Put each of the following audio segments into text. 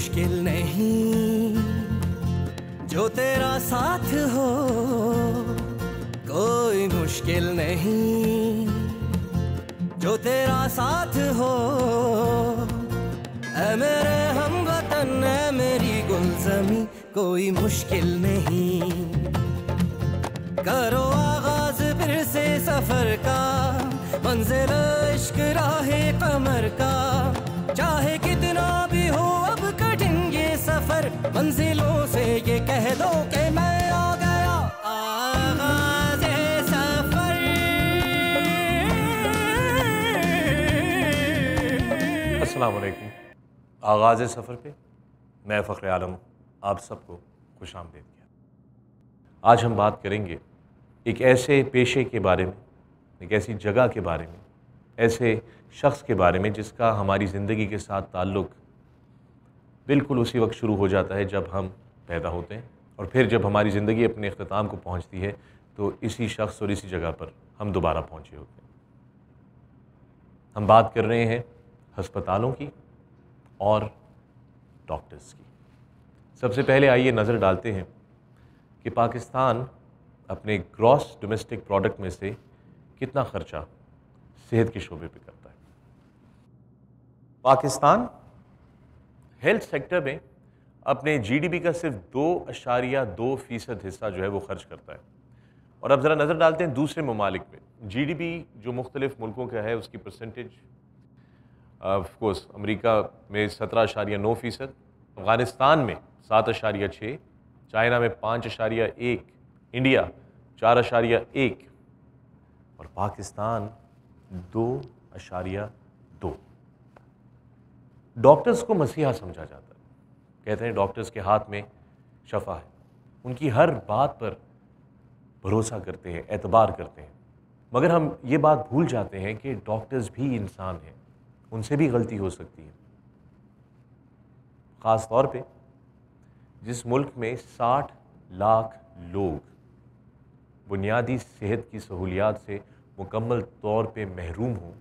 मुश्किल नहीं जो तेरा साथ हो, कोई मुश्किल नहीं जो तेरा साथ हो। ऐ मेरे हमवतन, ऐ मेरी गुलज़मी, कोई मुश्किल नहीं। करो आगाज फिर से सफर का, मंजिल इश्क राहे कमर का। चाहे कितना भी हो अब कठिन ये सफर, मंजिलों से ये कह दो कि मैं आ गया आगाज़ सफर। अस्सलाम वालेकुम। आगाज़ सफ़र पे मैं फ़ख्र आलम आप सबको खुश आमदीद किया। आज हम बात करेंगे एक ऐसे पेशे के बारे में, एक ऐसी जगह के बारे में, ऐसे शख्स के बारे में जिसका हमारी ज़िंदगी के साथ ताल्लुक़ बिल्कुल उसी वक्त शुरू हो जाता है जब हम पैदा होते हैं, और फिर जब हमारी ज़िंदगी अपने इख्तिताम को पहुंचती है तो इसी शख्स और इसी जगह पर हम दोबारा पहुंचे होते हैं। हम बात कर रहे हैं हस्पतालों की और डॉक्टर्स की। सबसे पहले आइए नज़र डालते हैं कि पाकिस्तान अपने ग्रॉस डोमेस्टिक प्रोडक्ट में से कितना ख़र्चा सेहत के शोबे पे करता है। पाकिस्तान हेल्थ सेक्टर में अपने जीडीपी का सिर्फ 2.2% हिस्सा जो है वो खर्च करता है। और अब ज़रा नज़र डालते हैं दूसरे ममालिक में। जीडीपी जो मुख्तलिफ मुल्कों का है उसकी परसेंटेज, ऑफ कोर्स अमेरिका में 17.9%, अफ़गानिस्तान में 7.6, चाइना में 5.1, इंडिया 4.1 और पाकिस्तान 2.2। डॉक्टर्स को मसीहा समझा जाता है। कहते हैं डॉक्टर्स के हाथ में शफा है, उनकी हर बात पर भरोसा करते हैं, एतबार करते हैं। मगर हम ये बात भूल जाते हैं कि डॉक्टर्स भी इंसान हैं, उनसे भी गलती हो सकती है। ख़ास तौर पे जिस मुल्क में 60 लाख लोग बुनियादी सेहत की सहूलियात से मुकम्मल तौर पे महरूम हों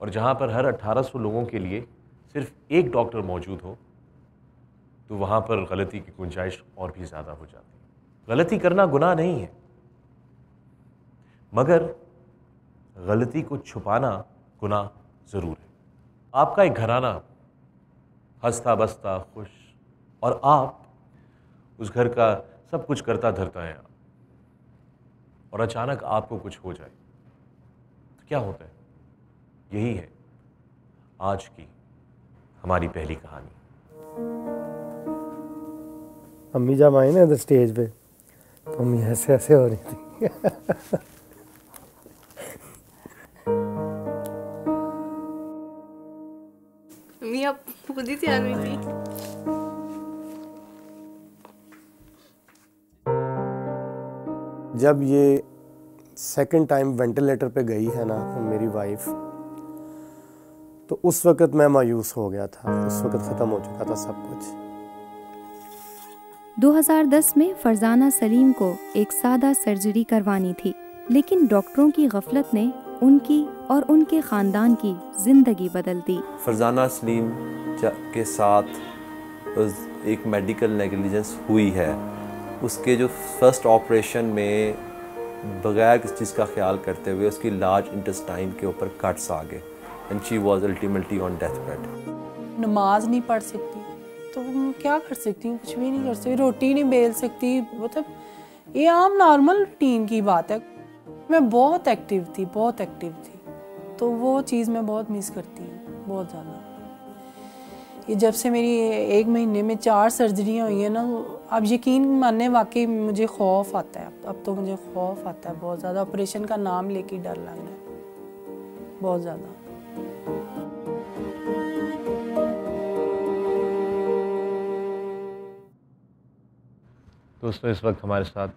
और जहाँ पर हर 1800 लोगों के लिए सिर्फ एक डॉक्टर मौजूद हो, तो वहाँ पर गलती की गुंजाइश और भी ज़्यादा हो जाती है। गलती करना गुनाह नहीं है, मगर गलती को छुपाना गुनाह ज़रूर है। आपका एक घराना हंसता बसता खुश, और आप उस घर का सब कुछ करता धरता है, और अचानक आपको कुछ हो जाए तो क्या होता है? यही है आज की हमारी पहली कहानी। अम्मी जब आई ना स्टेज पे तो अम्मी ऐसे ऐसे हो रही थी। अम्मी आप खुद ही तैयार हुई थी? जब ये सेकंड टाइम वेंटिलेटर पे गई है ना मेरी वाइफ, तो उस वक़्त मैं मायूस हो गया था। उस वक़्त ख़त्म हो चुका था सब कुछ। 2010 में फरजाना सलीम को एक सादा सर्जरी करवानी थी, लेकिन डॉक्टरों की गफलत ने उनकी और उनके ख़ानदान की ज़िंदगी बदल दी। फरजाना सलीम के साथ एक मेडिकल नेगलिजेंस हुई है। उसके जो फर्स्ट ऑपरेशन में बगैर किसी चीज़ का ख्याल करते हुए उसकी लार्ज इंटेस्टाइन के ऊपर कट्स आ गए and she was ultimately on death bed. नमाज नहीं पढ़ सकती तो क्या कर सकती हूँ? कुछ भी नहीं कर सकती, रोटी नहीं बेल सकती। मतलब ये आम नॉर्मल रूटीन की बात है। मैं बहुत एक्टिव थी, बहुत एक्टिव थी, तो वो चीज़ मैं बहुत मिस करती हूँ, बहुत ज़्यादा। ये जब से मेरी 1 महीने में 4 सर्जरियाँ हुई हैं ना, आप यकीन माने वाकई मुझे खौफ आता है। अब तो मुझे खौफ आता है बहुत ज़्यादा। ऑपरेशन का नाम लेके डर लग रहा है बहुत ज़्यादा। दोस्तों, इस वक्त हमारे साथ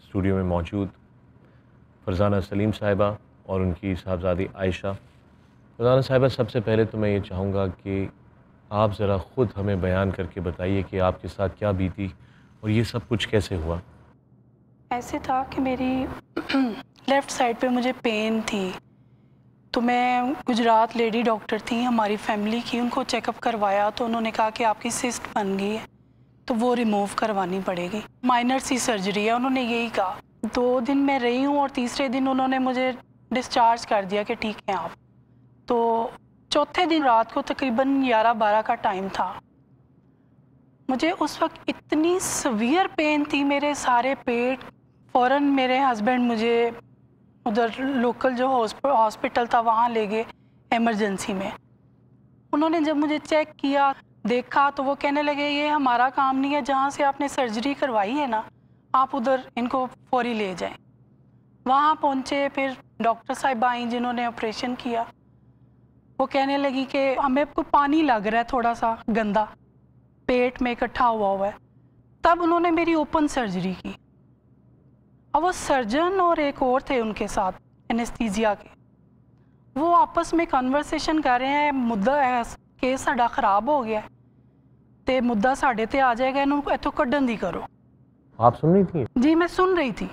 स्टूडियो में मौजूद फरजाना सलीम साहिबा और उनकी साहबजादी आयशा। फरजाना साहिबा, सबसे पहले तो मैं ये चाहूँगा कि आप ज़रा ख़ुद हमें बयान करके बताइए कि आपके साथ क्या बीती और ये सब कुछ कैसे हुआ। ऐसे था कि मेरी लेफ़्ट साइड पे मुझे पेन थी, तो मैं गुजरात लेडी डॉक्टर थी हमारी फैमिली की, उनको चेकअप करवाया तो उन्होंने कहा कि आपकी सिस्ट बन गई है तो वो रिमूव करवानी पड़ेगी, माइनर सी सर्जरी है, उन्होंने यही कहा। 2 दिन मैं रही हूँ और तीसरे दिन उन्होंने मुझे डिस्चार्ज कर दिया कि ठीक है आप। तो चौथे दिन रात को तकरीबन 11-12 का टाइम था। मुझे उस वक्त इतनी सवियर पेन थी मेरे सारे पेट। फ़ौरन मेरे हस्बैंड मुझे उधर लोकल जो हॉस्पिटल था वहाँ ले गए इमरजेंसी में। उन्होंने जब मुझे चेक किया देखा तो वो कहने लगे ये हमारा काम नहीं है, जहाँ से आपने सर्जरी करवाई है ना आप उधर इनको फौरी ले जाएं। वहाँ पहुँचे, फिर डॉक्टर साहिबा आई जिन्होंने ऑपरेशन किया। वो कहने लगी कि हमें को पानी लग रहा है थोड़ा सा गंदा, पेट में इकट्ठा हुआ है। तब उन्होंने मेरी ओपन सर्जरी की। अब वो सर्जन और एक और थे उनके साथ एनेस्थीसिया के, वो आपस में कन्वर्सेशन कर रहे हैं, मुद्दा केस साडा खराब हो गया ते मुद्दा साढ़े ते आ जाएगा, इन्होंने इतों कड्ढन दी करो। आप सुन रही थी? जी मैं सुन रही थी।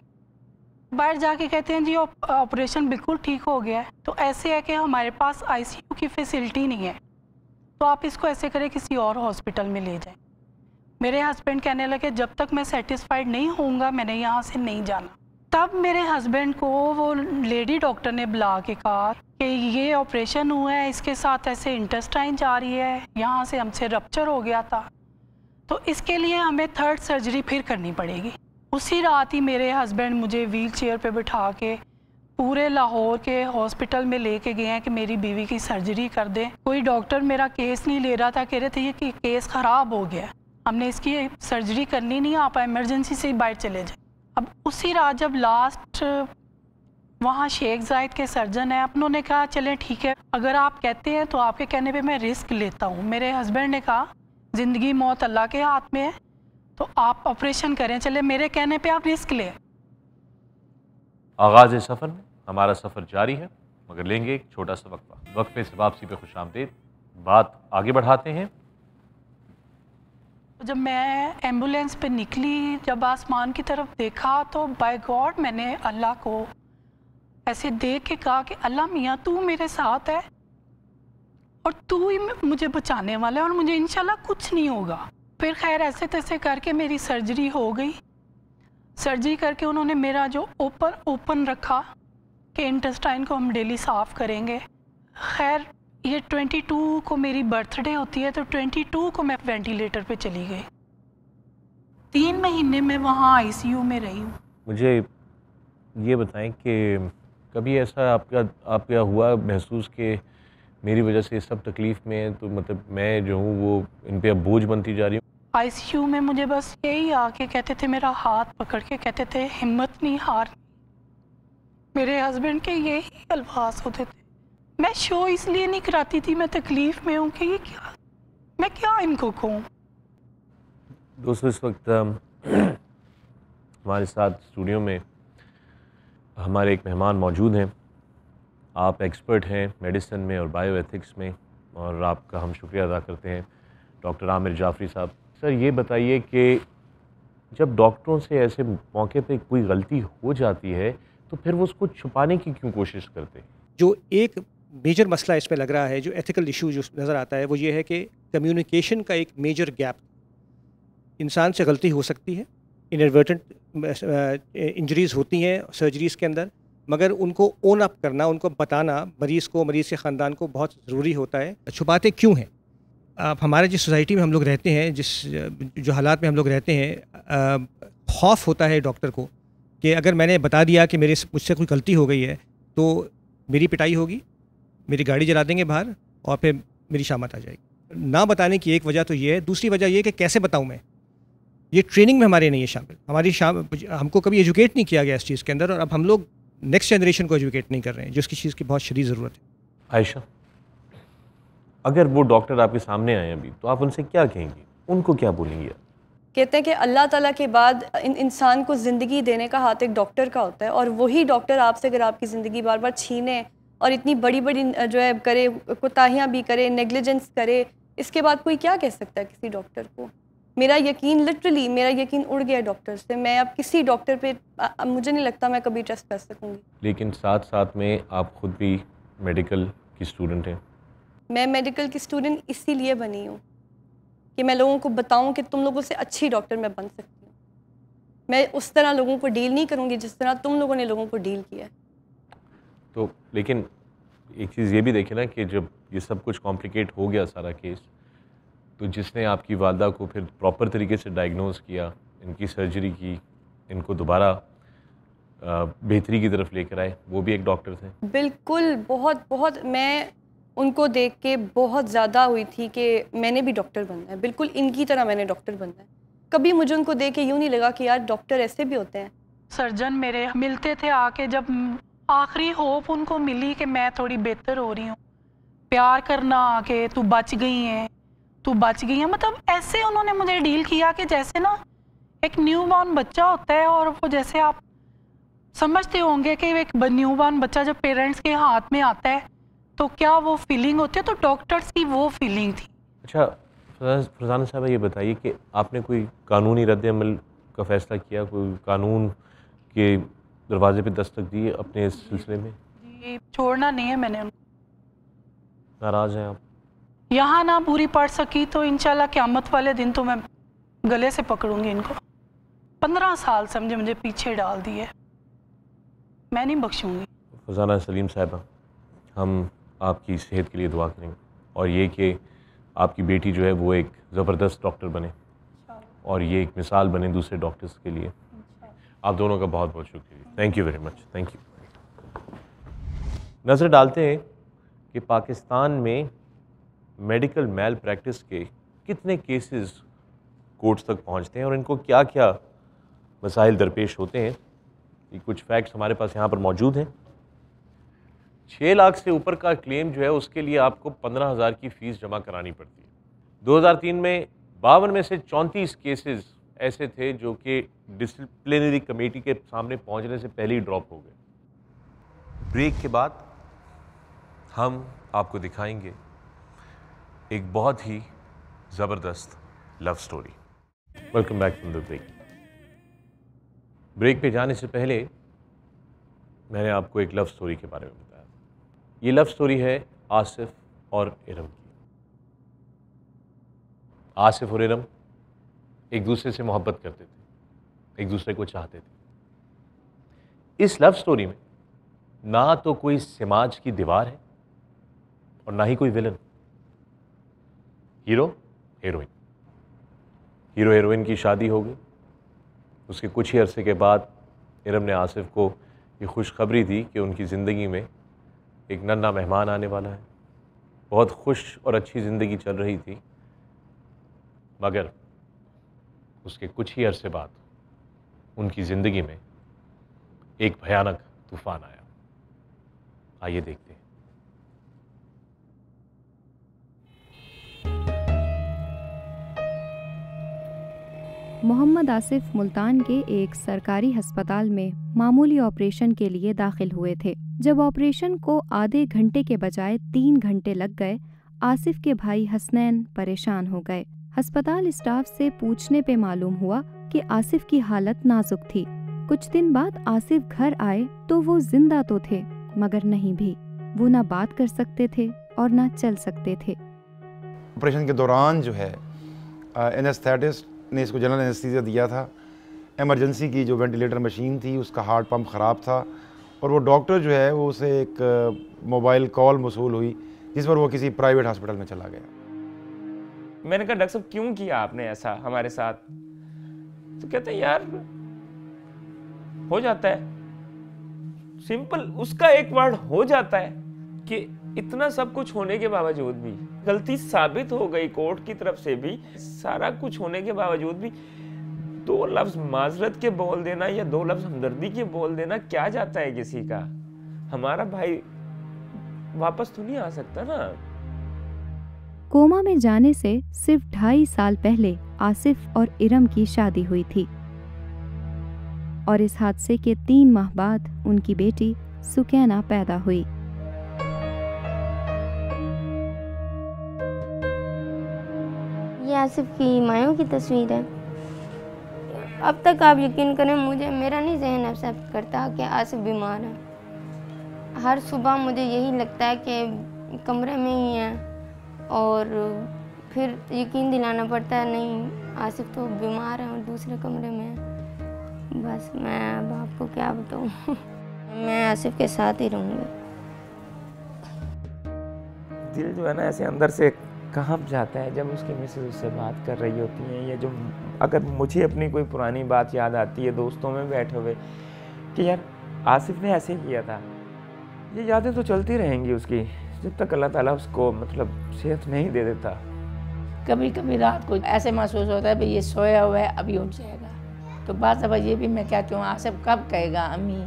बाहर जाके कहते हैं जी ऑपरेशन बिल्कुल ठीक हो गया है। तो ऐसे है कि हमारे पास आईसीयू की फैसिलिटी नहीं है, तो आप इसको ऐसे करें किसी और हॉस्पिटल में ले जाएं। मेरे हस्बैंड कहने लगे जब तक मैं सेटिस्फाइड नहीं होऊंगा मैंने यहाँ से नहीं जाना। तब मेरे हस्बैंड को वो लेडी डॉक्टर ने बुला के कहा कि ये ऑपरेशन हुआ है, इसके साथ ऐसे इंटेस्टाइन जा रही है, यहाँ से हमसे रप्चर हो गया था, तो इसके लिए हमें 3rd सर्जरी फिर करनी पड़ेगी। उसी रात ही मेरे हस्बैंड मुझे व्हील चेयर पर बिठा के पूरे लाहौर के हॉस्पिटल में लेके गए हैं कि मेरी बीवी की सर्जरी कर दें। कोई डॉक्टर मेरा केस नहीं ले रहा था, कह रहे थे कि केस ख़राब हो गया, हमने इसकी सर्जरी करनी नहीं, आप इमरजेंसी से ही बाहर चले जाए। अब उसी रात जब लास्ट वहाँ शेख जायद के सर्जन है, उन्होंने कहा चलें ठीक है, अगर आप कहते हैं तो आपके कहने पे मैं रिस्क लेता हूँ। मेरे हस्बैंड ने कहा ज़िंदगी मौत अल्लाह के हाथ में है, तो आप ऑपरेशन करें, चले मेरे कहने पे आप रिस्क लें। आगाज़ सफ़र में हमारा सफ़र जारी है, मगर लेंगे एक छोटा सा वक्फा। वक्फे से वापसी पे खुशामदीद। बात आगे बढ़ाते हैं। जब मैं एम्बुलेंस पे निकली, जब आसमान की तरफ देखा तो बाय गॉड मैंने अल्लाह को ऐसे देख के कहा कि अल्लाह मियाँ तू मेरे साथ है और तू ही मुझे बचाने वाला है और मुझे इंशाल्लाह कुछ नहीं होगा। फिर खैर ऐसे तैसे करके मेरी सर्जरी हो गई। सर्जरी करके उन्होंने मेरा जो ओपन रखा कि इंटेस्टाइन को हम डेली साफ़ करेंगे। खैर ये 22 को मेरी बर्थडे होती है, तो 22 को मैं वेंटिलेटर पे चली गई। 3 महीने में वहाँ आईसीयू में रही हूँ। मुझे ये बताएं कि कभी ऐसा आपका हुआ महसूस कि मेरी वजह से सब तकलीफ़ में है, तो मतलब मैं जो हूँ वो इन पे अब बोझ बनती जा रही हूँ? आईसीयू में मुझे बस यही आके कहते थे, मेरा हाथ पकड़ के कहते थे हिम्मत नहीं हार। मेरे हस्बैंड के यही अल्फाज होते थे। मैं शो इसलिए नहीं कराती थी, मैं तकलीफ़ में हूँ कि ये क्या, मैं क्या इनको कहूँ। दोस्तों इस वक्त हमारे साथ स्टूडियो में हमारे एक मेहमान मौजूद हैं। आप एक्सपर्ट हैं मेडिसिन में और बायो एथिक्स में, और आपका हम शुक्रिया अदा करते हैं डॉक्टर आमिर जाफरी साहब। सर ये बताइए कि जब डॉक्टरों से ऐसे मौके पे कोई गलती हो जाती है तो फिर वो उसको छुपाने की क्यों कोशिश करते हैं? जो एक मेजर मसला इसमें लग रहा है, जो एथिकल इशू जो नज़र आता है, वो ये है कि कम्युनिकेशन का एक मेजर गैप। इंसान से गलती हो सकती है, इनएडवर्टेंट इंजरीज़ होती हैं सर्जरीज़ के अंदर, मगर उनको ओन अप करना, उनको बताना मरीज़ को, मरीज़ के ख़ानदान को बहुत ज़रूरी होता है। छुपाते क्यों हैं? हमारे जिस सोसाइटी में हम लोग रहते हैं, जो हालात में हम लोग रहते हैं, खौफ होता है डॉक्टर को कि अगर मैंने बता दिया कि मुझसे कोई गलती हो गई है तो मेरी पिटाई होगी, मेरी गाड़ी जला देंगे बाहर और फिर मेरी शामत आ जाएगी। ना बताने की एक वजह तो ये है। दूसरी वजह ये है कि कैसे बताऊँ मैं, ये ट्रेनिंग में हमारे नहीं है शामिल। हमको कभी एजुकेट नहीं किया गया इस चीज़ के अंदर, और अब हम लोग नेक्स्ट जनरेशन को एजुकेट नहीं कर रहे हैं, जिसकी चीज़ की बहुत शदीद ज़रूरत है। आयशा, अगर वो डॉक्टर आपके सामने आए अभी, तो आप उनसे क्या कहेंगी, उनको क्या बोलेंगी? कहते हैं कि अल्लाह ताला के बाद इंसान को ज़िंदगी देने का हाथ एक डॉक्टर का होता है, और वही डॉक्टर आपसे अगर आपकी ज़िंदगी बार बार छीने और इतनी बड़ी बड़ी जो है करे, कोताहियाँ भी करे, नेग्लिजेंस करे, इसके बाद कोई क्या कह सकता है किसी डॉक्टर को? मेरा यकीन, लिटरली मेरा यकीन उड़ गया डॉक्टर से। मैं अब किसी डॉक्टर पे मुझे नहीं लगता मैं कभी ट्रस्ट कर सकूँगी। लेकिन साथ साथ में आप खुद भी मेडिकल की स्टूडेंट हैं। मैं मेडिकल की स्टूडेंट इसीलिए बनी हूँ कि मैं लोगों को बताऊँ कि तुम लोगों से अच्छी डॉक्टर मैं बन सकती हूँ। मैं उस तरह लोगों को डील नहीं करूँगी जिस तरह तुम लोगों ने लोगों को डील किया है। तो लेकिन एक चीज़ ये भी देखें ना कि जब ये सब कुछ कॉम्प्लिकेट हो गया सारा केस, तो जिसने आपकी वालदा को फिर प्रॉपर तरीके से डायग्नोज किया, इनकी सर्जरी की, इनको दोबारा बेहतरी की तरफ लेकर आए, वो भी एक डॉक्टर थे। बिल्कुल, बहुत मैं उनको देख के बहुत ज़्यादा हुई थी कि मैंने भी डॉक्टर बनना है, बिल्कुल इनकी तरह मैंने डॉक्टर बनना है। कभी मुझे उनको देख के यूँ नहीं लगा कि यार डॉक्टर ऐसे भी होते हैं। सर्जन मेरे मिलते थे आके, जब आखिरी होप उनको मिली कि मैं थोड़ी बेहतर हो रही हूँ, प्यार करना आके, तू बच गई है, तू बच गई है, मतलब ऐसे उन्होंने मुझे डील किया कि जैसे ना एक न्यूबॉर्न बच्चा होता है, और वो जैसे आप समझते होंगे कि एक न्यूबॉर्न बच्चा जब पेरेंट्स के हाथ में आता है तो क्या वो फीलिंग होती है, तो डॉक्टर्स की वो फीलिंग थी। अच्छा फरजाना साहब, ये बताइए कि आपने कोई कानूनी रद्द-ए-अमल का फ़ैसला किया, कोई कानून के दरवाजे पे दस्तक दी अपने इस सिलसिले में? जी, छोड़ना नहीं है मैंने उनको। नाराज़ हैं आप? यहाँ ना पूरी पढ़ सकी तो इंशाल्लाह क़यामत वाले दिन तो मैं गले से पकड़ूंगी इनको। 15 साल समझे मुझे पीछे डाल दिए, मैं नहीं बख्शूंगी। फरजाना सलीम साहिबा, हम आपकी सेहत के लिए दुआ करेंगे, और ये कि आपकी बेटी जो है वो एक ज़बरदस्त डॉक्टर बने और ये एक मिसाल बने दूसरे डॉक्टर्स के लिए। आप दोनों का बहुत बहुत शुक्रिया। Thank you very much. Thank you. नज़र डालते हैं कि पाकिस्तान में मेडिकल मैल प्रैक्टिस के कितने केसेस कोर्ट्स तक पहुंचते हैं और इनको क्या क्या मसाइल दरपेश होते हैं। ये कुछ फैक्ट्स हमारे पास यहाँ पर मौजूद हैं। 6 लाख से ऊपर का क्लेम जो है उसके लिए आपको 15,000 की फ़ीस जमा करानी पड़ती है। 2003 में 52 में से 34 केसेस ऐसे थे जो कि डिसिप्लिनरी कमेटी के सामने पहुंचने से पहले ही ड्रॉप हो गए। ब्रेक के बाद हम आपको दिखाएंगे एक बहुत ही ज़बरदस्त love story. Welcome back from the break. Break पे जाने से पहले मैंने आपको एक लव स्टोरी के बारे में बताया। ये लव स्टोरी है आसिफ और इरम की। आसिफ और इरम एक दूसरे से मोहब्बत करते थे, एक दूसरे को चाहते थे। इस लव स्टोरी में ना तो कोई समाज की दीवार है और ना ही कोई villain. Hero heroine, hero heroine की शादी हो गई। उसके कुछ ही अरसे के बाद इरम ने आसिफ को ये खुशखबरी दी कि उनकी ज़िंदगी में एक नन्हा मेहमान आने वाला है। बहुत खुश और अच्छी ज़िंदगी चल रही थी, मगर उसके कुछ ही अरसे बाद उनकी ज़िंदगी में एक भयानक तूफान आया। आइए देखते हैं। मोहम्मद आसिफ मुल्तान के एक सरकारी अस्पताल में मामूली ऑपरेशन के लिए दाखिल हुए थे। जब ऑपरेशन को आधे घंटे के बजाय 3 घंटे लग गए, आसिफ के भाई हसनैन परेशान हो गए। अस्पताल स्टाफ से पूछने पे मालूम हुआ कि आसिफ की हालत नाजुक थी। कुछ दिन बाद आसिफ घर आए तो वो जिंदा तो थे मगर नहीं भी। वो ना बात कर सकते थे और ना चल सकते थे। ऑपरेशन के दौरान जो है एनेस्थेटिस्ट ने इसको जनरल एनेस्थीसिया दिया था। इमरजेंसी की जो वेंटिलेटर मशीन थी उसका हार्ट पंप ख़राब था और वो डॉक्टर जो है वो उसे एक मोबाइल कॉल मौसूल हुई जिस पर वो किसी प्राइवेट हॉस्पिटल में चला गया। मैंने कहा डॉक्टर साहब क्यों किया आपने ऐसा हमारे साथ? तो कहते हैं यार हो जाता है, सिंपल उसका एक वर्ड हो जाता है कि इतना सब कुछ होने के बावजूद भी गलती साबित हो गई कोर्ट की तरफ से भी, सारा कुछ होने के बावजूद भी 2 लफ्ज माजरत के बोल देना या 2 लफ्ज हमदर्दी के बोल देना क्या जाता है किसी का? हमारा भाई वापस तो नहीं आ सकता ना। कोमा में जाने से सिर्फ 2.5 साल पहले आसिफ और इरम की शादी हुई थी और इस हादसे के 3 माह बाद उनकी बेटी सुकैना पैदा हुई। ये आसिफ की मायों की तस्वीर है। अब तक आप यकीन करें मुझे मेरा नहीं ज़हन एक्सेप्ट करता कि आसिफ बीमार है। हर सुबह मुझे यही लगता है कि कमरे में ही है, और फिर यकीन दिलाना पड़ता है नहीं आसिफ तो बीमार है और दूसरे कमरे में है। बस मैं अब आपको क्या बताऊँ मैं आसिफ के साथ ही रहूँगी। दिल जो है ना ऐसे अंदर से कांप जाता है जब उसकी मिसेज उससे बात कर रही होती हैं, या जो अगर मुझे अपनी कोई पुरानी बात याद आती है दोस्तों में बैठे हुए कि यार आसिफ ने ऐसे किया था, ये यादें तो चलती रहेंगी उसकी जब तक अल्लाह ताला उसको मतलब सेहत नहीं दे देता। कभी कभी रात को ऐसे महसूस होता है भाई ये सोया हुआ है अभी उठ जाएगा, तो बात अब ये भी मैं कहती हूँ आसिफ कब कहेगा अम्मी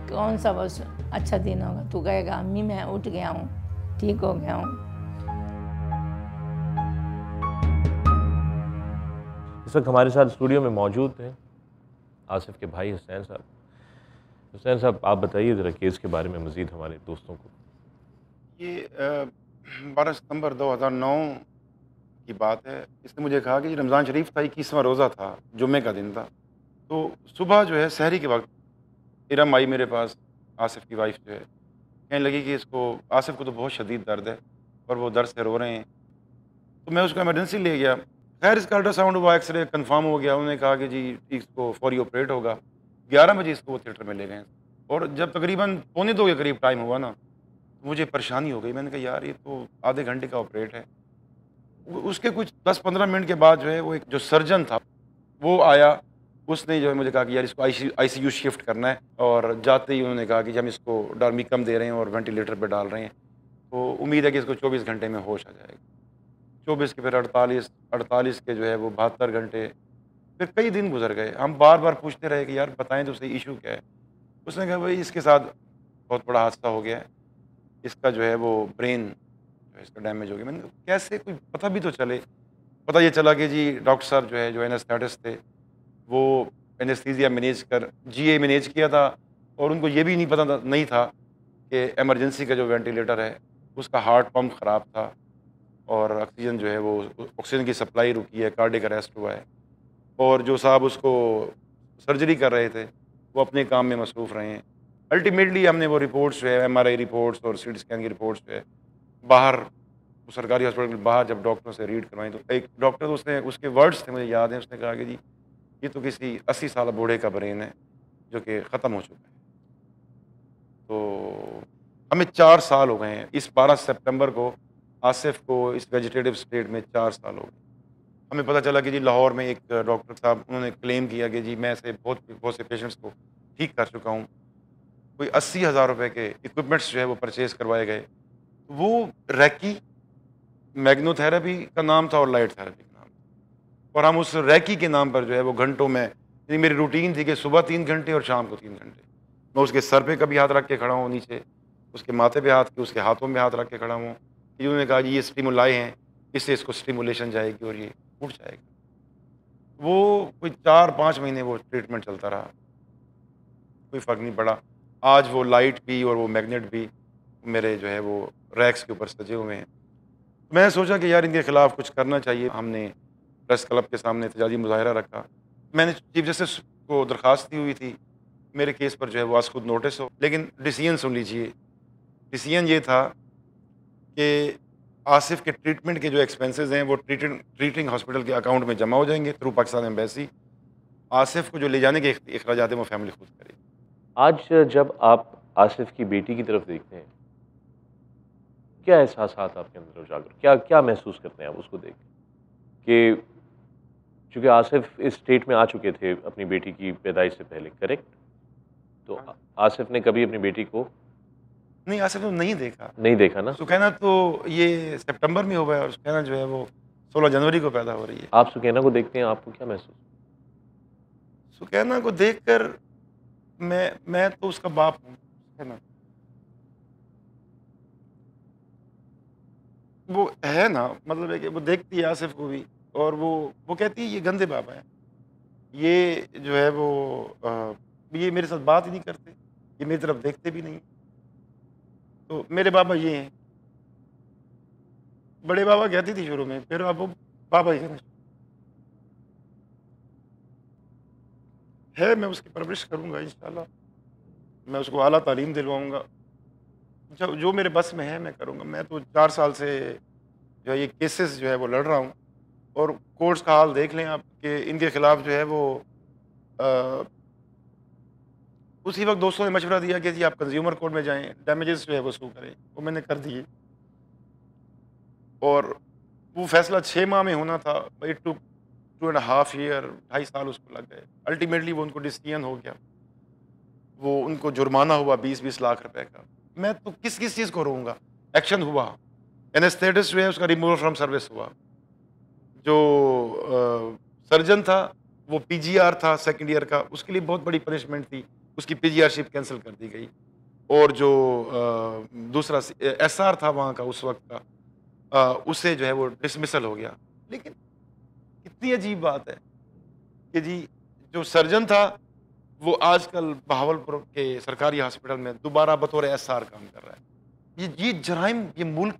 कौन सा बस अच्छा दिन होगा, तू कहेगा अम्मी मैं उठ गया हूँ ठीक हो गया हूँ। इस वक्त हमारे साथ स्टूडियो में मौजूद हैं आसिफ के भाई हुसैन साहब। हुसैन साहब आप बताइए ज़रा केस के बारे में मज़ीद हमारे दोस्तों को। ये 12 सितंबर 2009 की बात है। इसने मुझे कहा कि रमज़ान शरीफ था, 21वां रोज़ा था, जुम्मे का दिन था। तो सुबह जो है सहरी के वक्त इरम आई मेरे पास, आसिफ की वाइफ जो है, कहने लगी कि इसको आसिफ को तो बहुत शदीद दर्द है और वो दर्द से रो रहे हैं। तो मैं उसको इमरजेंसी ले गया। खैर इसका अल्ट्रासाउंड हुआ, एक्सरे कंफर्म हो गया। उन्होंने कहा कि जी इसको फौरी ऑपरेट होगा। 11 बजे इसको वो थिएटर में ले गए और जब तकरीबन 1:45 के करीब टाइम हुआ ना तो मुझे परेशानी हो गई। मैंने कहा यार ये तो आधे घंटे का ऑपरेट है। उसके कुछ 10-15 मिनट के बाद जो है वो एक जो सर्जन था वो आया, उसने जो है मुझे कहा कि यार इसको ICU शिफ्ट करना है, और जाते ही उन्होंने कहा कि हम इसको डार्मिकम दे रहे हैं और वेंटिलेटर पर डाल रहे हैं, तो उम्मीद है कि इसको 24 घंटे में होश आ जाएगा। 24 के फिर 48 के जो है वो 72 घंटे, फिर कई दिन गुजर गए। हम बार बार पूछते रहे कि यार बताएं तो सही इशू क्या है। उसने कहा भाई इसके साथ बहुत बड़ा हादसा हो गया है, इसका जो है वो ब्रेन जो है इसका डैमेज हो गया। मैंने कहा कैसे, कोई पता भी तो चले। पता ये चला कि जी डॉक्टर साहब जो है जो एनेस्थेटिस्ट थे वो एनेस्थीसिया मैनेज कर GA मैनेज किया था, और उनको ये भी नहीं पता नहीं था कि एमरजेंसी का जो वेंटिलेटर है उसका हार्ट पंप ख़राब था और ऑक्सीजन जो है वो ऑक्सीजन की सप्लाई रुकी है, कार्डियक अरेस्ट हुआ है, और जो साहब उसको सर्जरी कर रहे थे वो अपने काम में मसरूफ़ रहे हैं। अल्टीमेटली हमने वो रिपोर्ट्स जो है MRI रिपोर्ट्स और CT स्कैन की रिपोर्ट्स जो है बाहर सरकारी हॉस्पिटल के बाहर जब डॉक्टरों से रीड करवाई, तो एक डॉक्टर उसने उसके वर्ड्स थे मुझे याद है, उसने कहा कि जी ये तो किसी 80 साल बूढ़े का ब्रेन है जो कि ख़त्म हो चुका है। तो हमें 4 साल हो गए हैं। इस 12 सितंबर को आसिफ को इस वेजिटेटिव स्टेट में 4 साल हो गए। हमें पता चला कि जी लाहौर में एक डॉक्टर साहब उन्होंने क्लेम किया कि जी मैं ऐसे बहुत से पेशेंट्स को ठीक कर चुका हूँ। कोई 80,000 रुपये के इक्विपमेंट्स जो है वो परचेज़ करवाए गए। वो रैकी मैग्नोथेरेपी का नाम था और लाइट थेरेपी का नाम था, और हम उस रैकी के नाम पर जो है वो घंटों में, यानी मेरी रूटीन थी कि सुबह 3 घंटे और शाम को 3 घंटे मैं उसके सर पे कभी हाथ रख के खड़ा हूँ, नीचे उसके माथे पे हाथ, उसके हाथों में हाथ रख के खड़ा हूँ। उन्होंने कहा जी ये स्टिमुलाई हैं, इससे इसको स्टिमुलेशन जाएगी और ये उठ जाएगा। वो कोई 4-5 महीने वो ट्रीटमेंट चलता रहा, कोई फ़र्क नहीं पड़ा। आज वो लाइट भी और वो मैग्नेट भी मेरे जो है वो रैक्स के ऊपर सजे हुए हैं। मैंने सोचा कि यार इनके ख़िलाफ़ कुछ करना चाहिए। हमने प्रेस क्लब के सामने एहतजाजी मुजाहिरा रखा। मैंने चीफ जस्टिस को दरख्वास्त दी हुई थी मेरे केस पर जो है वो आज खुद नोटिस हो, लेकिन डिसीजन सुन लीजिए। डिसीजन ये था कि आसिफ के ट्रीटमेंट के जो एक्सपेंसेस हैं वो ट्रीटिंग हॉस्पिटल के अकाउंट में जमा हो जाएंगे थ्रू पाकिस्तान एम्बेसी। आसिफ को जो ले जाने के अखराजात हैं वो फैमिली खुद करेगी। आज जब आप आसिफ की बेटी की तरफ देखते हैं, क्या एहसासात आपके अंदर उजागर, क्या महसूस करते हैं आप उसको देख के? चूँकि आसिफ इस स्टेट में आ चुके थे अपनी बेटी की पैदाइश से पहले, करेक्ट? तो आसिफ ने कभी अपनी बेटी को नहीं, आसिफ ने नहीं देखा ना। सुकैना तो ये सितंबर में हुआ है और सुकैना जो है वो 16 जनवरी को पैदा हो रही है। आप सुकैना को देखते हैं, आपको क्या महसूस? सुकैना को देखकर मैं तो उसका बाप हूँ। सुकैना वो है ना, मतलब है कि वो देखती है आसिफ को भी, और वो कहती है ये गंदे बाबा है, ये जो है वो ये मेरे साथ बात ही नहीं करते, ये मेरी तरफ देखते भी नहीं। तो मेरे बाबा ये हैं। बड़े बाबा कहती थी शुरू में, फिर अब वो बाबा ही कहना है। मैं उसकी परवरिश करूँगा इंशाल्लाह, मैं उसको आला तालीम दिलवाऊँगा, जो मेरे बस में है मैं करूँगा। मैं तो 4 साल से जो है ये केसेस जो है वो लड़ रहा हूँ, और कोर्ट्स का हाल देख लें आप कि इनके खिलाफ जो है वो उसी वक्त दोस्तों ने मशवरा दिया कि जी आप कंज्यूमर कोर्ट में जाएं, डैमेजेस जो है वो सू करें, वो मैंने कर दिए। और वो फैसला 6 माह में होना था, इट टुक 2.5 ईयर, 2.5 साल उसको लग गए। अल्टीमेटली वो उनको डिसीजन हो गया, वो उनको जुर्माना हुआ 20-20 लाख रुपए का। मैं तो किस चीज़ को रोऊंगा? एक्शन हुआ, एनेस्थेटिस्ट जो है उसका रिमूवल फ्रॉम सर्विस हुआ, जो सर्जन था वो पीजीआर था सेकंड ईयर का, उसके लिए बहुत बड़ी पनिशमेंट थी, उसकी पीजीआरशिप कैंसिल कर दी गई। और जो दूसरा एसआर था वहाँ का उस वक्त का, उससे जो है वो डिसमिसल हो गया। लेकिन कितनी अजीब बात है कि जी जो सर्जन था वो आजकल बहावलपुर के सरकारी हॉस्पिटल में दोबारा बतौर एसआर काम कर रहा है। ये जराइम, ये मुल्क,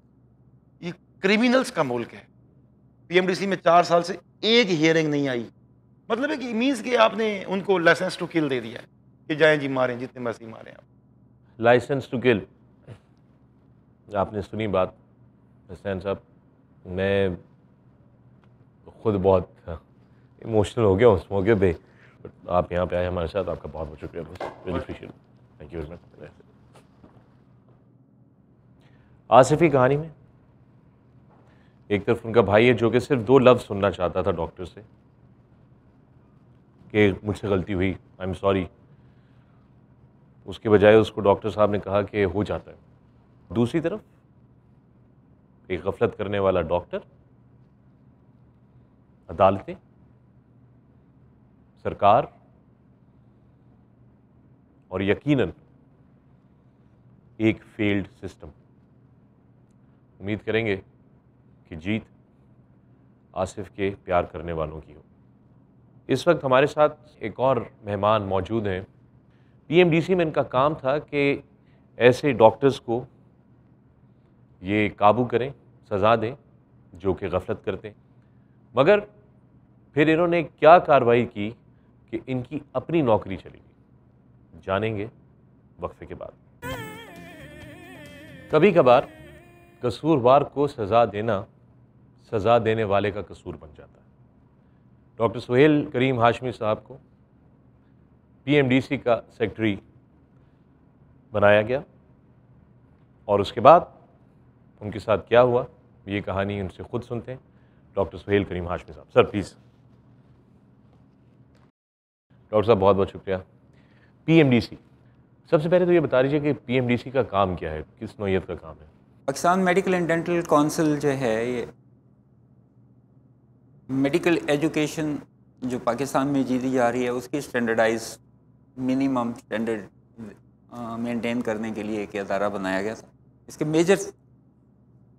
ये क्रिमिनल्स का मुल्क है। पीएमडीसी में 4 साल से एक हियरिंग नहीं आई। मतलब है कि मीन्स कि आपने उनको लाइसेंस टू किल दे दिया है कि जाएं जी मारें, जितने मर्जी मारें आप। लाइसेंस टू किल, आपने सुनी बात हसनैन साहब, मैं खुद बहुत इमोशनल हो गया उस मौके पे। आप यहाँ पे आए हमारे साथ, आपका बहुत बहुत शुक्रिया बस, really appreciate, thank you very much. Asif की कहानी में एक तरफ उनका भाई है जो कि सिर्फ 2 लफ्ज़ सुनना चाहता था डॉक्टर से कि मुझसे गलती हुई, आई एम सॉरी। उसके बजाय उसको डॉक्टर साहब ने कहा कि हो जाता है। दूसरी तरफ एक गफलत करने वाला डॉक्टर, अदालतें, सरकार और यकीनन एक फेल्ड सिस्टम। उम्मीद करेंगे कि जीत आसिफ के प्यार करने वालों की हो। इस वक्त हमारे साथ एक और मेहमान मौजूद हैं। पीएमडीसी में इनका काम था कि ऐसे डॉक्टर्स को ये काबू करें, सज़ा दें जो कि गफलत करते हैं। मगर फिर इन्होंने क्या कार्रवाई की कि इनकी अपनी नौकरी चली गई, जानेंगे वक्फे के बाद। कभी कभार कसूरवार को सज़ा देना सज़ा देने वाले का कसूर बन जाता है। डॉक्टर सुहेल करीम हाशमी साहब को पीएमडीसी का सेक्रेटरी बनाया गया और उसके बाद उनके साथ क्या हुआ ये कहानी उनसे खुद सुनते हैं। डॉक्टर सुहेल करीम हाशमी साहब, सर प्लीज़। डॉक्टर साहब बहुत बहुत शुक्रिया। पीएमडीसी, सबसे पहले तो ये बता दीजिए कि पीएमडीसी का काम क्या है, किस नौइयत का काम है? Pakistan medical and dental council जो है ये मेडिकल एजुकेशन जो पाकिस्तान में दी जा रही है उसकी स्टैंडर्डाइज मिनिमम स्टैंडर्ड मेंटेन करने के लिए एक अदारा बनाया गया था। इसके मेजर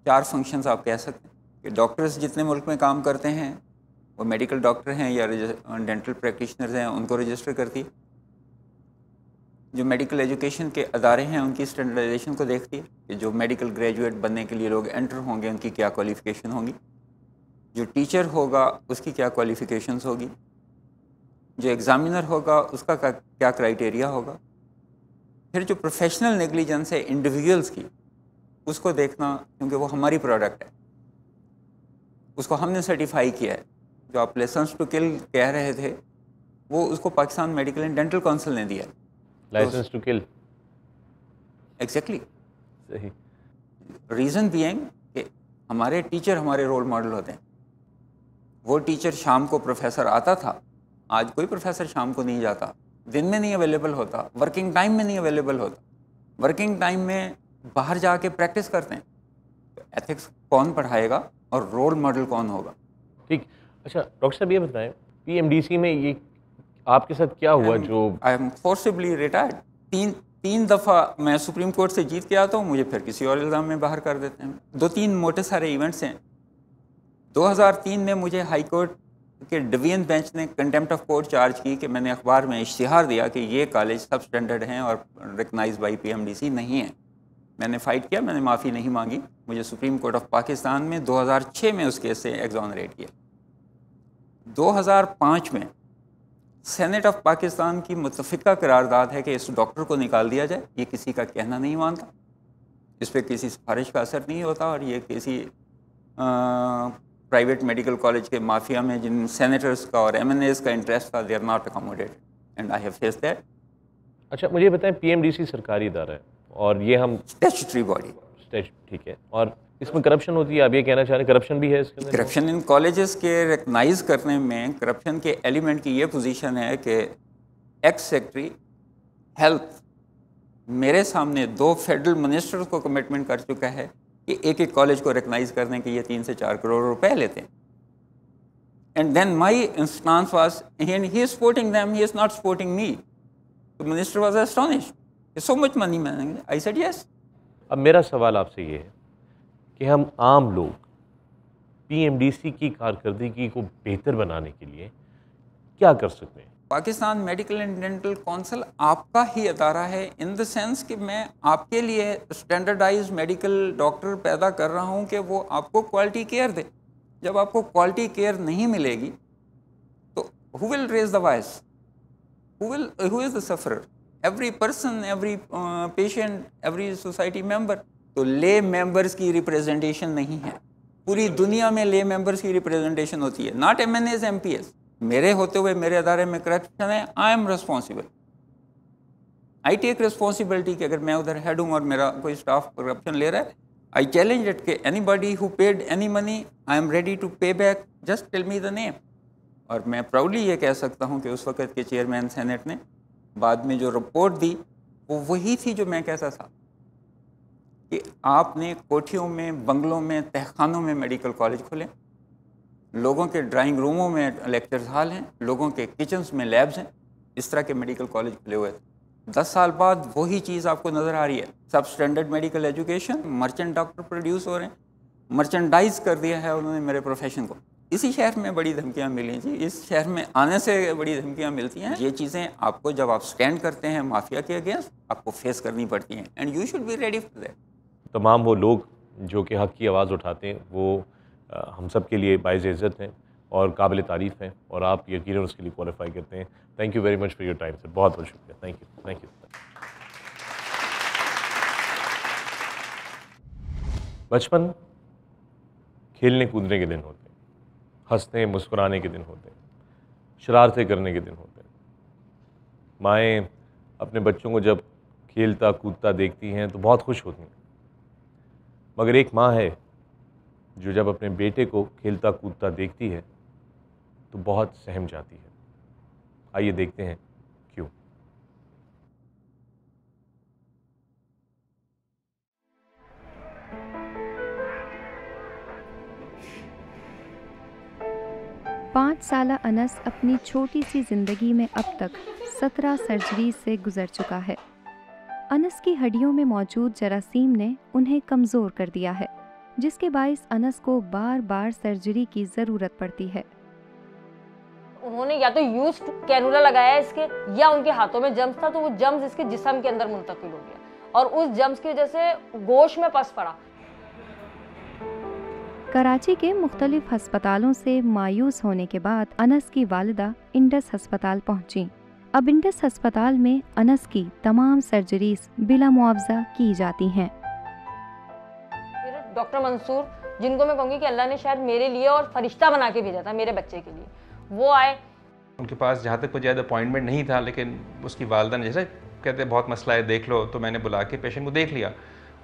4 फंक्शंस आप कह सकते हैं कि डॉक्टर्स जितने मुल्क में काम करते हैं वो मेडिकल डॉक्टर हैं या डेंटल प्रैक्टिशनर्स हैं, उनको रजिस्टर करती है। जो मेडिकल एजुकेशन के अदारे हैं उनकी स्टैंडर्डाइजेशन को देखती है कि जो मेडिकल ग्रेजुएट बनने के लिए लोग एंटर होंगे उनकी क्या क्वालिफ़िकेशन होगी, जो टीचर होगा उसकी क्या क्वालिफ़िकेशंस होगी, जो एग्ज़ामिनर होगा उसका क्या क्राइटेरिया होगा, फिर जो प्रोफेशनल नेग्लिजेंस है इंडिविजुअल्स की उसको देखना, क्योंकि वो हमारी प्रोडक्ट है, उसको हमने सर्टिफाई किया है। जो आप लाइसेंस टू किल कह रहे थे वो उसको Pakistan medical and dental council ने दिया। लाइसेंस टू किल, एग्जैक्टली सही। रीज़न बीइंग कि हमारे टीचर हमारे रोल मॉडल होते हैं। वो टीचर शाम को प्रोफेसर आता था, आज कोई प्रोफेसर शाम को नहीं जाता, दिन में नहीं अवेलेबल होता, वर्किंग टाइम में नहीं अवेलेबल होता, वर्किंग टाइम में बाहर जाके प्रैक्टिस करते हैं। तो एथिक्स कौन पढ़ाएगा और रोल मॉडल कौन होगा? ठीक। अच्छा डॉक्टर साहब ये बताएं, पीएमडीसी में ये आपके साथ क्या हुआ? जो आई एम फोर्सिबली रिटायर्ड। तीन दफ़ा मैं सुप्रीम कोर्ट से जीत के आता हूँ, मुझे फिर किसी और इल्ज़ाम में बाहर कर देते हैं। 2-3 मोटे सारे इवेंट्स हैं। 2003 में मुझे हाई कोर्ट के डिवीजन बेंच ने कंटेम्प्ट ऑफ कोर्ट चार्ज की कि मैंने अखबार में इश्तिहार दिया कि ये कॉलेज सब स्टैंडर्ड हैं और रिकगनाइज बाई पीएमडीसी नहीं है। मैंने फ़ाइट किया, मैंने माफ़ी नहीं मांगी। मुझे सुप्रीम कोर्ट ऑफ पाकिस्तान में 2006 में उस केस से एग्जॉनरेट किया। 2005 में सेनेट ऑफ पाकिस्तान की मुतफ़िका करारदाद है कि इस डॉक्टर को निकाल दिया जाए। ये किसी का कहना नहीं मानता। इस पर किसी सिफारिश का असर नहीं होता और ये किसी प्राइवेट मेडिकल कॉलेज के माफिया में जिन सेनेटर्स का और MNAs का इंटरेस्ट था, they are not accommodated and I have faced that. अच्छा, मुझे बताएं, PMDC सरकारी इदारा है और ये हम स्टैट्यूटरी बॉडी, ठीक है, और इसमें करप्शन होती है, आप ये कहना चाह रहे हैं करप्शन भी है इसके अंदर? करप्शन इन कॉलेजेस के रिकग्नाइज करने में करप्शन के एलिमेंट की ये पोजीशन है कि एक्स सेक्रेटरी हेल्थ मेरे सामने 2 फेडरल मिनिस्टर्स को कमिटमेंट कर चुका है कि एक कॉलेज को रिकग्नाइज करने के ये 3 से 4 करोड़ रुपए लेते हैं। And then my instance was he is supporting them, he is not supporting me. The minister was astonished, so much money man. I said yes. अब मेरा सवाल आपसे ये है कि हम आम लोग PMDC की कारकर्दगी को बेहतर बनाने के लिए क्या कर सकते हैं? Pakistan medical and dental council आपका ही अदारा है, इन द सेंस कि मैं आपके लिए स्टैंडर्डाइज मेडिकल डॉक्टर पैदा कर रहा हूं कि वो आपको क्वालिटी केयर दे। जब आपको क्वालिटी केयर नहीं मिलेगी तो who will raise the voice, who is the sufferer? Every person, every patient, every society member. तो ले मेंबर्स की रिप्रेजेंटेशन नहीं है। पूरी दुनिया में ले मेंबर्स की रिप्रेजेंटेशन होती है, नॉट MNAs MPs। मेरे होते हुए मेरे अदारे में करप्शन है, I am responsible, I take responsibility कि अगर मैं उधर हेड हूँ और मेरा कोई स्टाफ करप्शन ले रहा है, आई चैलेंज इट कि anybody who paid any money, I am ready to pay back, just tell me the name. और मैं प्राउडली ये कह सकता हूँ कि उस वक्त के चेयरमैन सेनेट ने बाद में जो रिपोर्ट दी वो वही थी जो मैं कहता था कि आपने कोठियों में, बंगलों में, तहखानों में मेडिकल कॉलेज खोले, लोगों के ड्राइंग रूमों में लेक्चर्स हॉल हैं, लोगों के किचन्स में लैब्स हैं, इस तरह के मेडिकल कॉलेज खुले हुए थे। 10 साल बाद वही चीज़ आपको नज़र आ रही है। सब standard medical education, merchant doctor produce हो रहे हैं, मर्चेंडाइज कर दिया है उन्होंने मेरे प्रोफेशन को। इसी शहर में बड़ी धमकियाँ मिली जी, इस शहर में आने से बड़ी धमकियाँ मिलती हैं। ये चीज़ें आपको जब आप स्टैंड करते हैं माफिया के अगेंस्ट, आपको फेस करनी पड़ती हैं and you should be ready for that. तमाम वो लोग जो कि हक़ की आवाज़ उठाते हैं वो हम सब के लिए बाइज़ इज़्ज़त हैं और काबिल तारीफ़ हैं, और आप यकीनन उसके लिए क्वालिफाई करते हैं। Thank you very much for your time sir, बहुत बहुत शुक्रिया। Thank you, thank you. बचपन खेलने कूदने के दिन होते हैं, हंसने मुस्कुराने के दिन होते हैं, शरारतें करने के दिन होते हैं। माएँ अपने बच्चों को जब खेलता कूदता देखती हैं तो बहुत खुश होती हैं, मगर एक माँ है जो जब अपने बेटे को खेलता कूदता देखती है तो बहुत सहम जाती है। आइए देखते हैं क्यों। पाँच साला अनस अपनी छोटी सी जिंदगी में अब तक 17 सर्जरी से गुजर चुका है। अनस की हड्डियों में मौजूद जरासीम ने उन्हें कमज़ोर कर दिया है, जिसके बाइस अनस को बार बार सर्जरी की ज़रूरत पड़ती है। उन्होंने या तो यूज कैनुला लगाया इसके, या उनके हाथों में जम्स था तो वो जम्स इसके जिस्म के अंदर मुंतकिल हो गया और उस जम्स की वजह से गोश्त में पस पड़ा। कराची के मुख्तलिफ हस्पतालों से मायूस होने के बाद अनस की वालिदा इंडस हस्पताल पहुंची। अब इंडस हस्पताल में अनस की तमाम सर्जरीज बिला मुआवजा की जाती हैं। फिर डॉक्टर मंसूर, जिनको मैं कहूँगी कि अल्लाह ने शायद मेरे लिए और फरिश्ता बना के भेजा था मेरे बच्चे के लिए, वो आए। उनके पास जहाँ तक मुझे अपॉइंटमेंट नहीं था, लेकिन उसकी वालिदा ने जैसे कहते बहुत मसला है देख लो, तो मैंने बुला के पेशेंट को देख लिया।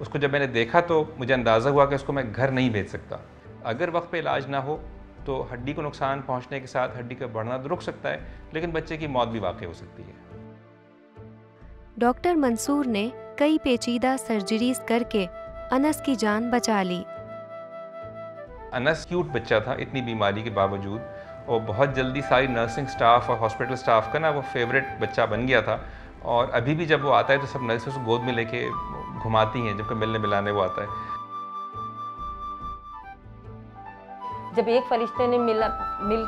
उसको जब मैंने देखा तो मुझे अंदाज़ा हुआ कि उसको मैं घर नहीं भेज सकता। अगर वक्त पे इलाज ना हो तो हड्डी को नुकसान पहुंचने के साथ हड्डी का बढ़ना तो रुक सकता है, लेकिन बच्चे की मौत भी वाक़ई हो सकती है। डॉक्टर मंसूर ने कई पेचीदा सर्जरीज करके अनस की जान बचा ली। अनस क्यूट बच्चा था इतनी बीमारी के बावजूद, और बहुत जल्दी सारी नर्सिंग स्टाफ और हॉस्पिटल स्टाफ का ना वो फेवरेट बच्चा बन गया था। और अभी भी जब वो आता है तो सब नर्सेस उसको गोद में लेके घुमाती हैं जबकि मिलने मिलाने वो आता है। जब एक फरिश्ते ने मिल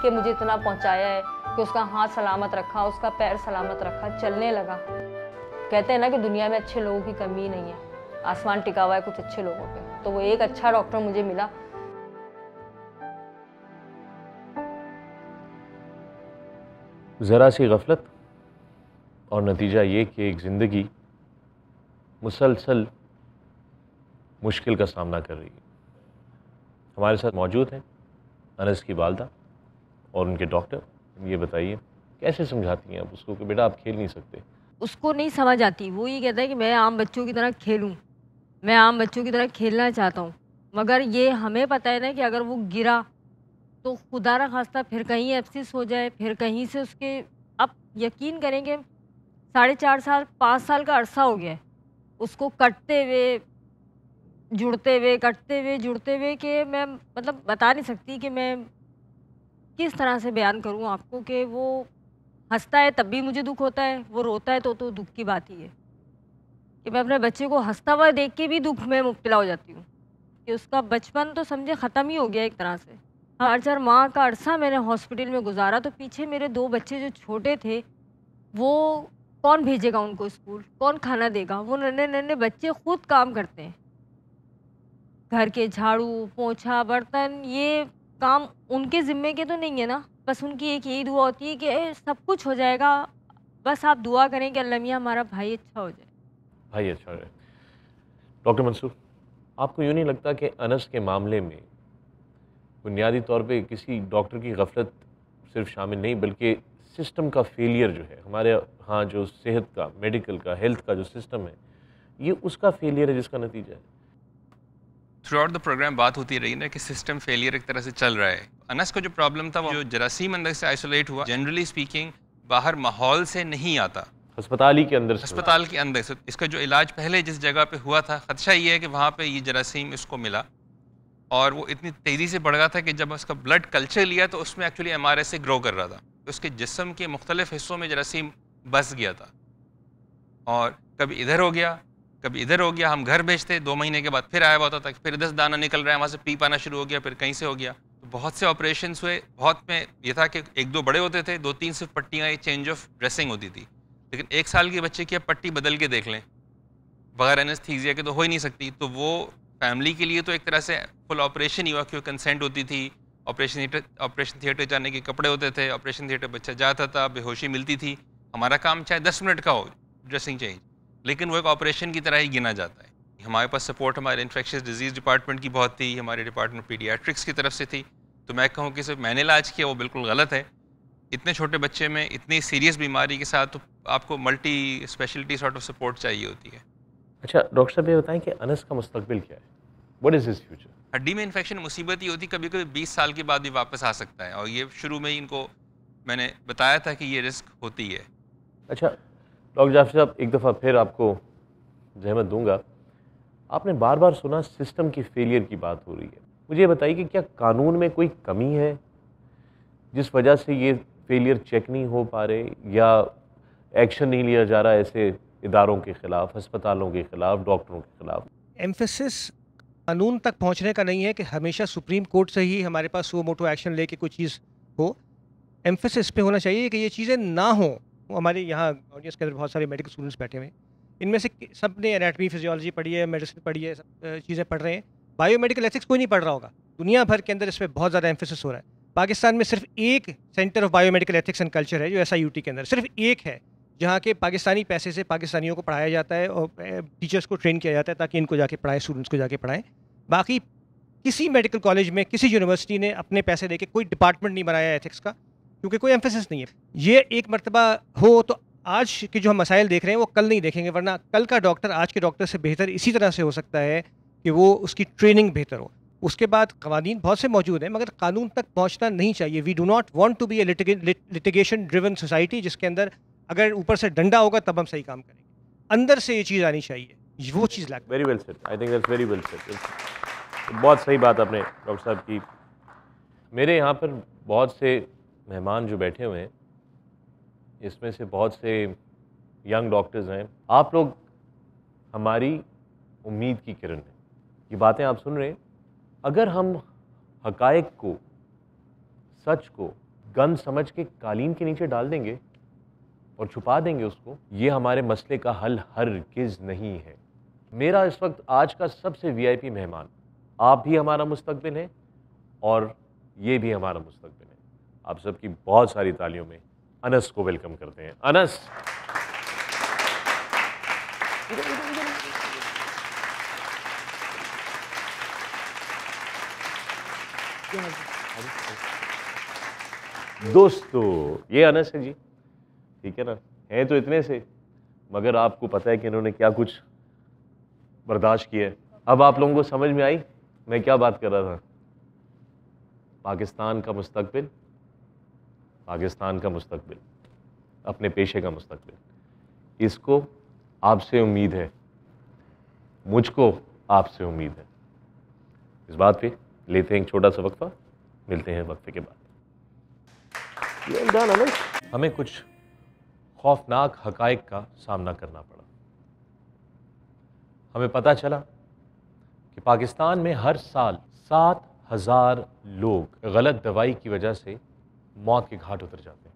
के मुझे इतना पहुंचाया है कि उसका हाथ सलामत रखा, उसका पैर सलामत रखा, चलने लगा। कहते हैं ना कि दुनिया में अच्छे लोगों की कमी नहीं है, आसमान टिका हुआ है कुछ अच्छे लोगों पे, तो वो एक अच्छा डॉक्टर मुझे मिला। ज़रा सी गफलत और नतीजा ये कि एक ज़िंदगी मुसलसल मुश्किल का सामना कर रही है। हमारे साथ मौजूद हैं अनस की वालदा और उनके डॉक्टर। ये बताइए कैसे समझाती हैं आप उसको कि बेटा आप खेल नहीं सकते? उसको नहीं समझ आती, वो ये कहता है कि मैं आम बच्चों की तरह खेलूं, मैं आम बच्चों की तरह खेलना चाहता हूँ। मगर ये हमें पता है ना कि अगर वो गिरा तो खुदा ना खास्ता फिर कहीं एब्सिस हो जाए, फिर कहीं से उसके, आप यकीन करेंगे 4.5 साल 5 साल का अरसा हो गया है उसको कटते हुए जुड़ते हुए, कटते हुए जुड़ते हुए, कि मैं मतलब बता नहीं सकती कि मैं किस तरह से बयान करूँ आपको कि वो हंसता है तब भी मुझे दुख होता है, वो रोता है तो दुख की बात ही है कि मैं अपने बच्चे को हंसता हुआ देख के भी दुख में मुब्तला हो जाती हूँ कि उसका बचपन तो समझे ख़त्म ही हो गया एक तरह से। 4 माह का अरसा मैंने हॉस्पिटल में गुजारा, तो पीछे मेरे 2 बच्चे जो छोटे थे वो कौन भेजेगा उनको स्कूल, कौन खाना देगा? वो नन्हे नन्हे बच्चे खुद काम करते हैं, घर के झाड़ू पोछा बर्तन, ये काम उनके ज़िम्मे के तो नहीं है ना। बस उनकी एक यही दुआ होती है कि सब कुछ हो जाएगा, बस आप दुआ करें कि अल्लाह मियाँ हमारा भाई अच्छा हो जाए। भाई अच्छा हो जाए। डॉक्टर मंसूर, आपको यूँ नहीं लगता कि अनस के मामले में बुनियादी तौर पे किसी डॉक्टर की गफलत सिर्फ शामिल नहीं, बल्कि सिस्टम का फेलियर जो है हमारे यहाँ, जो सेहत का, मेडिकल का, हेल्थ का जो सिस्टम है, ये उसका फेलियर है जिसका नतीजा है? थ्रू आउट द प्रोग्राम बात होती रही ना कि सिस्टम फेलियर एक तरह से चल रहा है। अनस का जो प्रॉब्लम था, वो जो जरासीम अंदर से आइसोलेट हुआ, जनरली स्पीकिंग बाहर माहौल से नहीं आता, अस्पताल ही के अंदर से, अस्पताल के अंदर से। इसका जो इलाज पहले जिस जगह पे हुआ था, खदशा ये है कि वहाँ पे ये जरासीम इसको मिला और वो इतनी तेज़ी से बढ़ गया था कि जब उसका ब्लड कल्चर लिया तो उसमें एक्चुअली MRSA ग्रो कर रहा था, तो उसके जिस्म के मुख्तलिफ हिस्सों में जरासीम बस गया था और कभी इधर हो गया कभी इधर हो गया। हम घर भेजते, 2 महीने के बाद फिर आया हुआ था, फिर 10 दाना निकल रहा है, वहाँ से पीप आना शुरू हो गया, फिर कहीं से हो गया। तो बहुत से ऑपरेशन हुए, बहुत में ये था कि 1-2 बड़े होते थे, 2-3 सिर्फ पट्टियाँ, एक चेंज ऑफ ड्रेसिंग होती थी। लेकिन 1 साल के बच्चे की अब पट्टी बदल के देख लें बगैर एनेस्थीसिया के तो हो ही नहीं सकती। तो वो फैमिली के लिए तो एक तरह से फुल ऑपरेशन ही हुआ, क्योंकि कंसेंट होती थी, ऑपरेशन थिएटर जाने के कपड़े होते थे, ऑपरेशन थिएटर बच्चा जाता था, बेहोशी मिलती थी। हमारा काम चाहे 10 मिनट का हो ड्रेसिंग चेंज, लेकिन वो एक ऑपरेशन की तरह ही गिना जाता है। हमारे पास सपोर्ट हमारे इन्फेक्शियस डिजीज़ डिपार्टमेंट की बहुत थी, हमारे डिपार्टमेंट पीडियाट्रिक्स की तरफ से थी। तो मैं कहूँ कि सिर्फ मैंने इलाज किया वो बिल्कुल गलत है। इतने छोटे बच्चे में इतनी सीरियस बीमारी के साथ तो आपको multi speciality sort of support चाहिए होती है। अच्छा डॉक्टर साहब, ये बताएं कि अनस का मुस्तकबिल क्या है? What is his future? हड्डी में इन्फेक्शन मुसीबत ही होती, कभी कभी 20 साल के बाद भी वापस आ सकता है, और ये शुरू में ही इनको मैंने बताया था कि ये रिस्क होती है। अच्छा डॉक्टर जाफर साहब, एक दफ़ा फिर आपको जहमत दूंगा, आपने बार बार सुना सिस्टम की फेलियर की बात हो रही है। मुझे ये बताइए कि क्या कानून में कोई कमी है जिस वजह से ये फेलियर चेक नहीं हो पा रहे, या एक्शन नहीं लिया जा रहा ऐसे इदारों के ख़िलाफ़, अस्पतालों के ख़िलाफ़, डॉक्टरों के ख़िलाफ़? एम्फेसिस कानून तक पहुंचने का नहीं है कि हमेशा सुप्रीम कोर्ट से ही हमारे पास सो मोटो एक्शन लेके कोई चीज़ हो। एम्फेसिस पे होना चाहिए कि ये चीज़ें ना हो। हमारे यहाँ ऑडियंस के अंदर बहुत सारे मेडिकल स्टूडेंट्स बैठे हुए हैं, इनमें से सब ने एनाटमी फिजियोलॉजी पढ़ी है, मेडिसिन पढ़ी है, सब चीज़ें पढ़ रहे हैं। बायोमेडिकल एथिक्स कोई नहीं पढ़ रहा होगा। दुनिया भर के अंदर इस पर बहुत ज़्यादा एम्फेसिस हो रहा है। पाकिस्तान में सिर्फ एक centre of biomedical ethics and culture है जो SIUT के अंदर सिर्फ एक है, जहाँ के पाकिस्तानी पैसे से पाकिस्तानियों को पढ़ाया जाता है और टीचर्स को ट्रेन किया जाता है ताकि इनको जाके पढ़ाएं, स्टूडेंट्स को जाके पढ़ाएं। बाकी किसी मेडिकल कॉलेज में किसी यूनिवर्सिटी ने अपने पैसे देके कोई डिपार्टमेंट नहीं बनाया एथिक्स का, क्योंकि कोई एम्फेसिस नहीं है। ये एक मरतबा हो तो आज के जो हम मसाइल देख रहे हैं वो कल नहीं देखेंगे, वरना कल का डॉक्टर आज के डॉक्टर से बेहतर इसी तरह से हो सकता है कि वो उसकी ट्रेनिंग बेहतर हो। उसके बाद कवानीन बहुत से मौजूद हैं, मगर कानून तक पहुंचना नहीं चाहिए। We do not want to be a litigation driven society, जिसके अंदर अगर ऊपर से डंडा होगा तब हम सही काम करेंगे। अंदर से ये चीज़ आनी चाहिए, वो चीज़ लाग। Very well said, I think that's very well said. बहुत सही बात आपने डॉक्टर साहब की। मेरे यहाँ पर बहुत से मेहमान जो बैठे हुए हैं, इसमें से बहुत से यंग डॉक्टर्स हैं। आप लोग हमारी उम्मीद की किरण हैं। ये बातें आप सुन रहे हैं। अगर हम हकायक को, सच को गंद समझ के कालीन के नीचे डाल देंगे और छुपा देंगे उसको, ये हमारे मसले का हल हरगिज़ नहीं है। मेरा इस वक्त आज का सबसे VIP मेहमान, आप भी हमारा मुस्तकबिल हैं और ये भी हमारा मुस्तकबिल है। आप सबकी बहुत सारी तालियों में अनस को वेलकम करते हैं। अनस, दोस्तों ये अनस है जी, ठीक है ना, हैं तो इतने से, मगर आपको पता है कि इन्होंने क्या कुछ बर्दाश्त किया है। अब आप लोगों को समझ में आई मैं क्या बात कर रहा था। पाकिस्तान का मुस्तकबिल, पाकिस्तान का मुस्तकबिल, अपने पेशे का मुस्तकबिल, इसको आपसे उम्मीद है, मुझको आपसे उम्मीद है। इस बात पे लेते हैं एक छोटा सा वक्फा, मिलते हैं वक्फे के बाद। हमें कुछ खौफनाक हकाइक का सामना करना पड़ा। हमें पता चला कि पाकिस्तान में हर साल 7,000 लोग गलत दवाई की वजह से मौत के घाट उतर जाते हैं।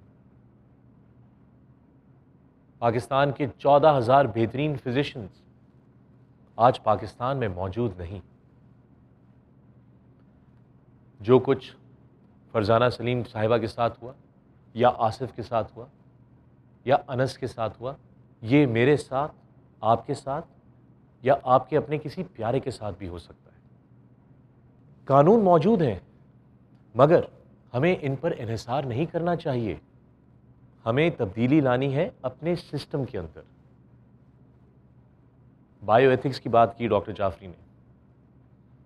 पाकिस्तान के 14,000 बेहतरीन फिजिशियंस आज पाकिस्तान में मौजूद नहीं। जो कुछ फरजाना सलीम साहिबा के साथ हुआ, या आसिफ के साथ हुआ, या अनस के साथ हुआ, ये मेरे साथ, आपके साथ, या आपके अपने किसी प्यारे के साथ भी हो सकता है। कानून मौजूद हैं, मगर हमें इन पर इन्हिसार नहीं करना चाहिए। हमें तब्दीली लानी है अपने सिस्टम के अंदर। बायो एथिक्स की बात की डॉक्टर जाफरी ने।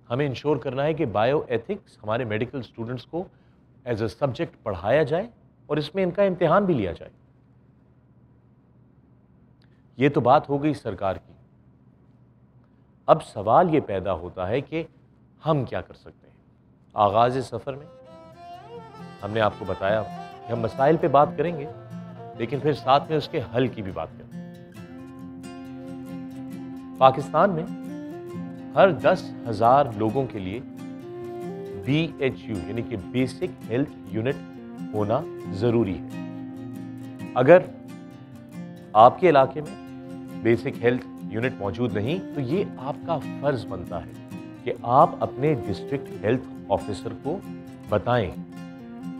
हमें इंश्योर करना है कि बायो एथिक्स हमारे मेडिकल स्टूडेंट्स को एज अ सब्जेक्ट पढ़ाया जाए और इसमें इनका इम्तिहान भी लिया जाए। ये तो बात हो गई सरकार की। अब सवाल ये पैदा होता है कि हम क्या कर सकते हैं। आगाज़ सफ़र में हमने आपको बताया कि हम मसाइल पे बात करेंगे, लेकिन फिर साथ में उसके हल की भी बात करेंगे। पाकिस्तान में हर 10,000 लोगों के लिए BHU यानी कि बेसिक हेल्थ यूनिट होना ज़रूरी है। अगर आपके इलाके में बेसिक हेल्थ यूनिट मौजूद नहीं, तो ये आपका फ़र्ज़ बनता है कि आप अपने डिस्ट्रिक्ट हेल्थ ऑफिसर को बताएं,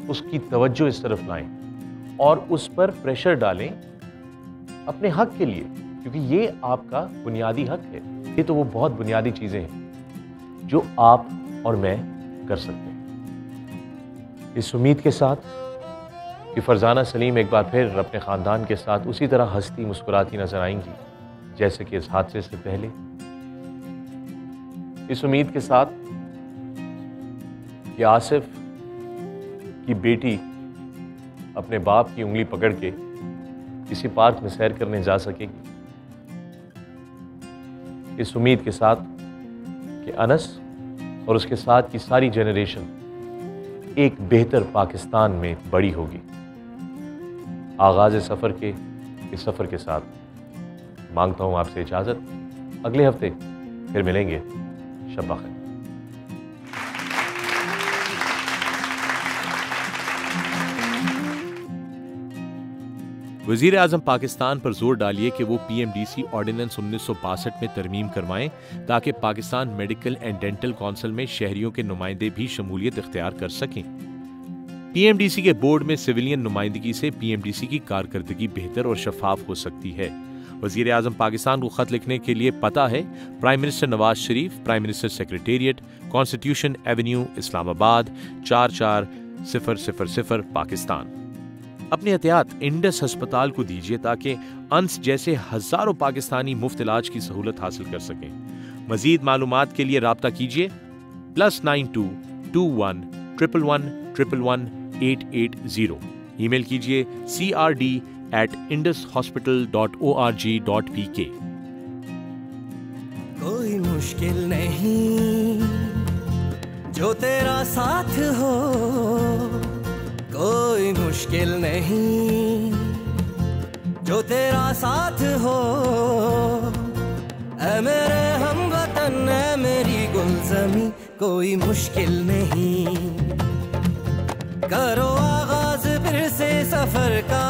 उसकी तवज्जो इस तरफ लाएं और उस पर प्रेशर डालें अपने हक के लिए, क्योंकि ये आपका बुनियादी हक है। ये तो वो बहुत बुनियादी चीज़ें हैं जो आप और मैं कर सकते हैं। इस उम्मीद के साथ कि फरजाना सलीम एक बार फिर अपने ख़ानदान के साथ उसी तरह हंसती मुस्कुराती नजर आएंगी जैसे कि इस हादसे से पहले। इस उम्मीद के साथ कि आसिफ की बेटी अपने बाप की उंगली पकड़ के किसी पार्क में सैर करने जा सकेगी। इस उम्मीद के साथ कि अनस और उसके साथ की सारी जनरेशन एक बेहतर पाकिस्तान में बड़ी होगी। आगाज़ सफ़र के इस सफ़र के साथ मांगता हूँ आपसे इजाज़त। अगले हफ्ते फिर मिलेंगे। शब खैर। वज़ीर आज़म पाकिस्तान पर जोर डालिए कि वो PMDC ऑर्डिनेंस 1962 में तरमीम करवाएं ताकि Pakistan medical and dental council में शहरियों के नुमाइंदे भी शमूलियत इख्तियार कर सकें। PMDC के बोर्ड में सिविलियन नुमाइंदगी से PMDC की कारकर्दगी बेहतर और शफाफ हो सकती है। वज़ीर आज़म पाकिस्तान को ख़त लिखने के लिए पता है prime minister Nawaz Sharif, prime minister secretariat, constitution avenue, Islamabad 440000 Pakistan. अपनी एहतियात इंडस अस्पताल को दीजिए ताकि अंस जैसे हजारों पाकिस्तानी मुफ्त इलाज की सहूलत हासिल कर सकें। मजीद मालूमात के लिए राब्ता कीजिए +92 21 111 111 880। ईमेल कीजिए crd@indushospital.org.pk। कोई मुश्किल नहीं जो तेरा साथ हो, कोई मुश्किल नहीं जो तेरा साथ हो। ऐ मेरे हमवतन, ऐ मेरी गुलज़मी, कोई मुश्किल नहीं। करो आगाज़ फिर से सफ़र का,